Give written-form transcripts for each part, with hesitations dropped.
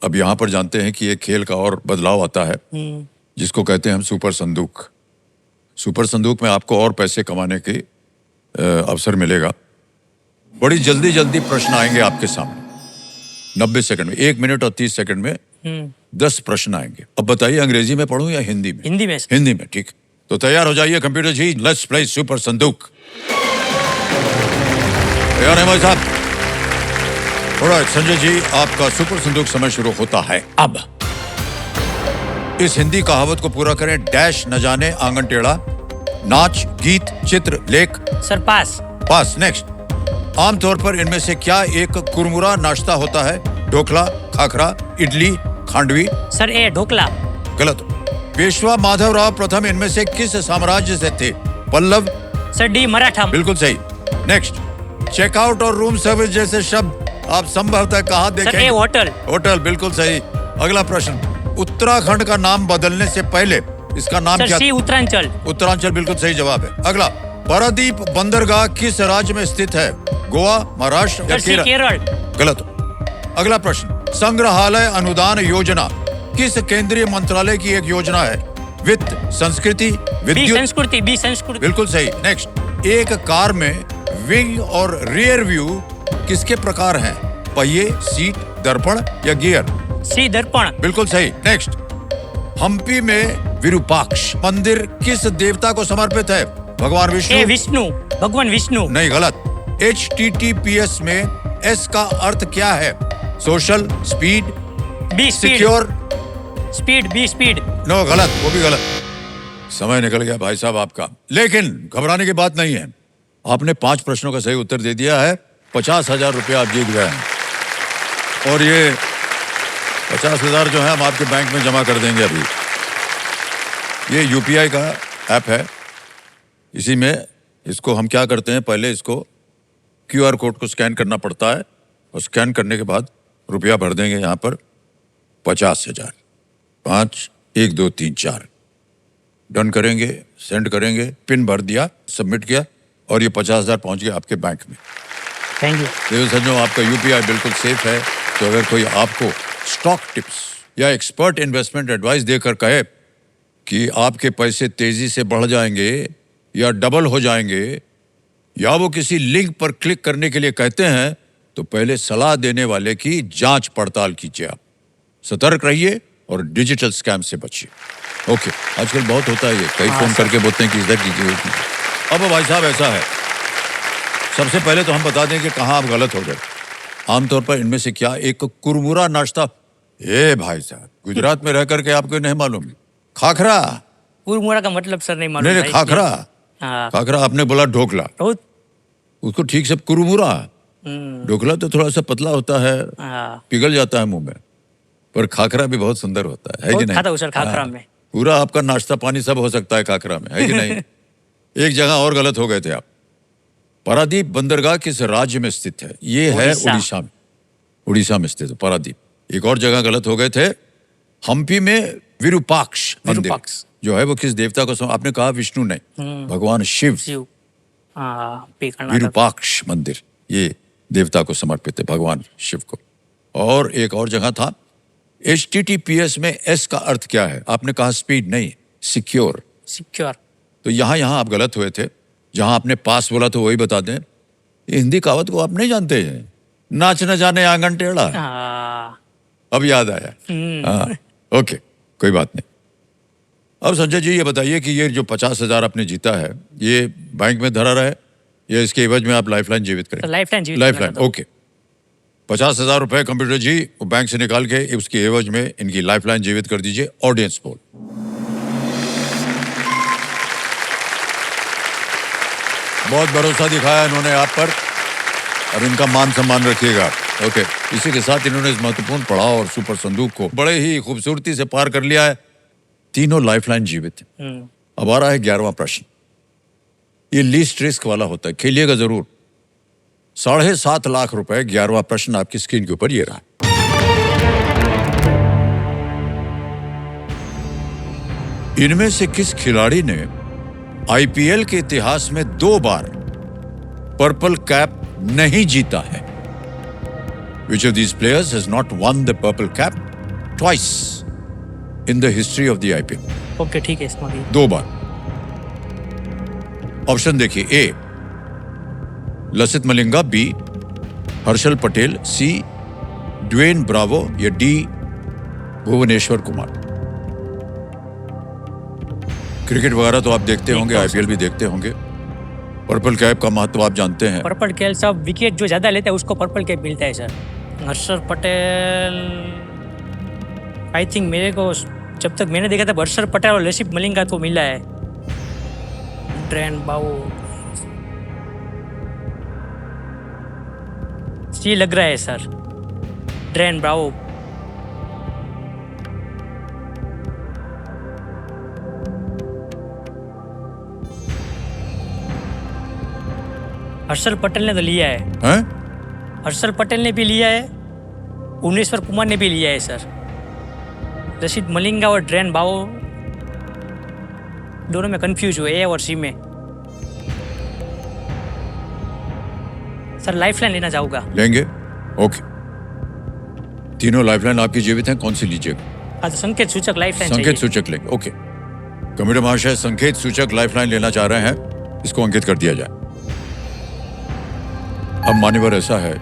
अब यहाँ पर जानते हैं कि एक खेल का और बदलाव आता है जिसको कहते हैं हम सुपर संदूक। सुपर संदूक में आपको और पैसे कमाने के अवसर मिलेगा। बड़ी जल्दी जल्दी प्रश्न आएंगे आपके सामने 90 सेकंड में, 1 मिनट और 30 सेकंड में 10 प्रश्न आएंगे। अब बताइए अंग्रेजी में पढ़ूं या हिंदी में? हिंदी में। हिंदी में, ठीक। तो तैयार हो जाइए computer ji, let's play super Sandook. तैयार है भाई साहब? ऑलराइट संजय जी, आपका सुपर संदूक समय शुरू होता है अब। इस हिंदी कहावत को पूरा करें। डैश न जाने आंगन टेढ़ा, नाच गीत चित्र लेख। सर पास। पास। नेक्स्ट। आमतौर पर इनमें से क्या एक कुरमुरा नाश्ता होता है? ढोकला, खाखरा, इडली, खांडवी। सर ए ढोकला। गलत। पेशवा माधवराव प्रथम इनमें से किस साम्राज्य से थे? पल्लव। Sir D Maratha. बिल्कुल सही। नेक्स्ट। चेकआउट और रूम सर्विस जैसे शब्द आप संभवतः कहाँ देखेंगे? सर ए होटल। होटल, बिल्कुल सही। अगला प्रश्न। उत्तराखंड का नाम बदलने से पहले इसका नाम सर क्या? सी उत्तरांचल। उत्तरांचल, बिल्कुल सही जवाब है। अगला। पारादीप बंदरगाह किस राज्य में स्थित है? गोवा, महाराष्ट्र या सर सी केरल। गलत। अगला प्रश्न। संग्रहालय अनुदान योजना किस केंद्रीय मंत्रालय की एक योजना है? वित्त, संस्कृति, विद्युत। संस्कृति। बी संस्कृति। बिल्कुल सही। नेक्स्ट। एक कार में विंग और रियर व्यू किसके प्रकार हैं? पहिए, सीट, दर्पण या गियर? सी दर्पण। बिल्कुल सही। नेक्स्ट। हम्पी में विरूपाक्ष मंदिर किस देवता को समर्पित है? भगवान विष्णु। विष्णु, भगवान विष्णु। नहीं, गलत। HTTPS में S का अर्थ क्या है? Social, speed, be secure. Speed, be speed. No, गलत, वो भी गलत। समय निकल गया भाई साहब आपका, लेकिन घबराने की बात नहीं है। आपने 5 प्रश्नों का सही उत्तर दे दिया है। 50,000 रुपया आप जीत गए हैं और ये 50,000 जो है हम आपके बैंक में जमा कर देंगे अभी। ये UPI का ऐप है। इसी में इसको हम क्या करते हैं, पहले इसको QR कोड को स्कैन करना पड़ता है और स्कैन करने के बाद रुपया भर देंगे यहाँ पर 50,000। 5 1 2 3 4 डन करेंगे, सेंड करेंगे, पिन भर दिया, सबमिट किया और ये 50,000 पहुंच गया आपके बैंक में। Thank you. देखो संजो, आपका UPI बिल्कुल सेफ है। तो अगर कोई आपको स्टॉक टिप्स या एक्सपर्ट इन्वेस्टमेंट एडवाइस देकर कहे कि आपके पैसे तेजी से बढ़ जाएंगे या डबल हो जाएंगे या वो किसी लिंक पर क्लिक करने के लिए कहते हैं, तो पहले सलाह देने वाले की जांच पड़ताल कीजिए। आप सतर्क रहिए और डिजिटल स्कैम से बचिए। ओके, आजकल बहुत होता है ये, कई फोन करके बोलते हैं कि इधर कीजिए। अब भाई साहब ऐसा है, सबसे पहले तो हम बता दें कि कहाँ आप गलत हो गए। आमतौर पर इनमें से क्या एक कुरमुरा नाश्ता? ए भाई साहब, गुजरात में रह करके आपको नहीं मालूम? खाखरा। कुरमुरा का मतलब सर नहीं मालूम। नहीं, खाखरा। खाखरा आपने बोला ढोकला, उसको ठीक से कुरमुरा। ढोकला तो थोड़ा सा पतला होता है, पिघल जाता है मुंह में, पर खाखरा भी बहुत सुंदर होता है कि नहीं? खाता हूं सर खाखरा में। पूरा आपका नाश्ता पानी सब हो सकता है खाखरा में, है कि नहीं? एक जगह और गलत हो गए थे आप। पारादीप बंदरगाह किस राज्य में स्थित है? ये है उड़ीसा में। उड़ीसा में स्थित है पारादीप। एक और जगह गलत हो गए थे। हम्पी में विरूपाक्ष मंदिर जो है वो किस देवता को? आपने कहा विष्णु, नहीं, भगवान शिव। विरूपाक्ष मंदिर ये देवता को समर्पित है, भगवान शिव को। और एक और जगह था। HTTPS में S का अर्थ क्या है? आपने कहा स्पीड, नहीं, सिक्योर। सिक्योर। तो यहाँ आप गलत हुए थे। जहां आपने पास बोला तो वही बता दें। हिंदी कहावत को आप नहीं जानते हैं, नाच न जाने आंगन टेढ़ा। अब याद आया। हाँ, ओके, कोई बात नहीं। अब संजय जी ये बताइए कि ये जो 50,000 आपने जीता है, ये बैंक में धरा रहे या इसके एवज में आप लाइफलाइन जीवित करें? लाइफलाइन। ओके, 50,000 रुपए कंप्यूटर जी वो बैंक से निकाल के उसके एवज में इनकी लाइफलाइन जीवित कर दीजिए। Audience poll. बहुत भरोसा दिखाया इन्होंने आप पर और इनका मान सम्मान रखिएगा। ओके, इसी के साथ इन्होंने इस महत्वपूर्ण पड़ाव और सुपर संदूक को बड़े ही खूबसूरती से पार कर लिया है। तीनों लाइफलाइन जीवित है। अब आ रहा है 11वां प्रश्न। ये लीस्ट रिस्क वाला होता है, खेलिएगा जरूर। 7.5 लाख रुपए। 11वां प्रश्न आपकी स्क्रीन के ऊपर ये रहा। इनमें से किस खिलाड़ी ने IPL के इतिहास में 2 बार पर्पल कैप नहीं जीता है? Which of these players has not won the purple cap twice in the history of the IPL. Okay ठीक है समझ गई। 2 बार। ऑप्शन देखिए, ए लसित मलिंगा, बी हर्षल पटेल, सी ड्वेन ब्रावो या डी भुवनेश्वर कुमार। क्रिकेट वगैरह तो आप देखते होंगे, आईपीएल भी देखते होंगे। पर्पल कैप का महत्व आप जानते हैं। पर्पल कैप साहब विकेट जो ज्यादा लेता है उसको पर्पल कैप मिलता है sir. Harshal Patel I think मेरे को जब तक मैंने देखा था हर्षल पटेल और लसित मलिंगा तो मिला है। ड्रेन बाऊ सी लग रहा है sir, drain Bravo. Harshal Patel ने तो लिया है। हैं? हर्षल पटेल ने भी लिया है, भुवनेश्वर कुमार ने भी लिया है सर। लसित मलिंगा और ड्रेन बाओ दोनों में कंफ्यूज हुए, ए और सी में। सर लाइफलाइन लेना चाहूंगा। लेंगे? ओके। तीनों लाइफलाइन आपकी जीवित हैं, कौन सी लीजिएगा? हाँ तो संकेत सूचक लाइफलाइन संकेत सूचक लेंगे। ओके। कमेटी महाशय संकेत सूचक लाइफलाइन लेना चाह रहे हैं, इसको अंकित कर दिया जाए। अब मान्यवर ऐसा है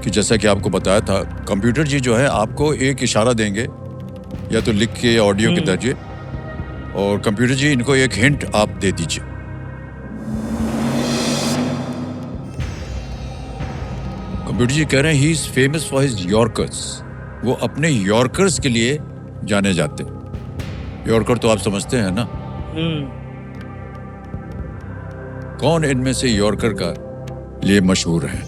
कि जैसा कि आपको बताया था, कंप्यूटर जी जो है आपको एक इशारा देंगे, या तो लिख के या ऑडियो के जरिए, और कंप्यूटर जी इनको एक हिंट आप दे दीजिए। कंप्यूटर जी कह रहे हैं he is famous for his yorkers. वो अपने यॉर्कर्स के लिए जाने जाते हैं। यॉर्कर तो आप समझते हैं ना? कौन इनमें से यॉर्कर का लिए मशहूर है?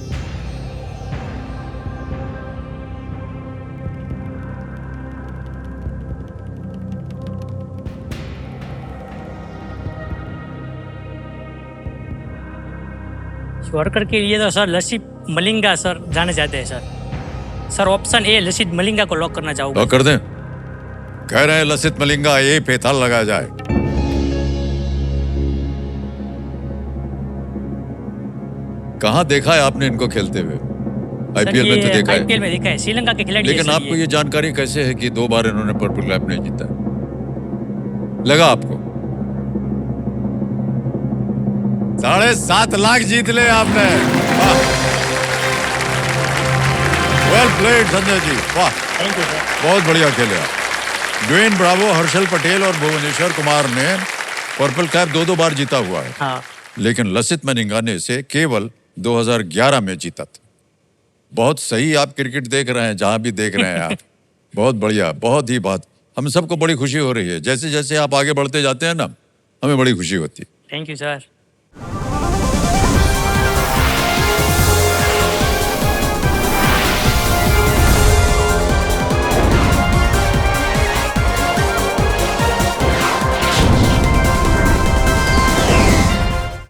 यॉर्कर के लिए तो सर लसित मलिंगा सर जाने चाहते हैं sir. Sir option A Lasith Malinga को लॉक करना चाहूंगा। लॉक कर दें? कह रहे हैं लसित मलिंगा, ए पे ताला लगाया जाए। कहाँ देखा है आपने इनको खेलते हुए? आईपीएल में तो देखा है। आईपीएल में देखा है, श्रीलंका के खिलाड़ी। लेकिन आपको ये जानकारी कैसे है कि 2 बार इन्होंने पर्पल कैप नहीं जीता? लगा आपको? 7.5 लाख जीत ले आपने। वेल प्लेड संजय जी, वाह, थैंक यू सर। बहुत बढ़िया खेले आप। ड्वेन ब्रावो, हर्षल पटेल और भुवनेश्वर कुमार ने पर्पल कैप 2 बार जीता हुआ है। हाँ। लेकिन लसित मलिंगा ने इसे केवल 2011 में जीता था। बहुत सही आप क्रिकेट देख रहे हैं, जहां भी देख रहे हैं आप। बहुत बढ़िया, बहुत ही बात। हम सबको बड़ी खुशी हो रही है। जैसे जैसे आप आगे बढ़ते जाते हैं ना, हमें बड़ी खुशी होती है। Thank you sir.